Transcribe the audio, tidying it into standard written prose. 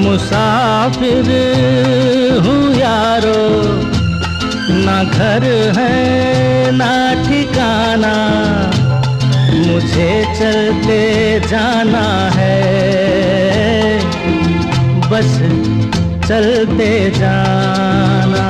मुसाफिर हूँ यारो, ना घर है ना ठिकाना, मुझे चलते जाना है, बस चलते जाना।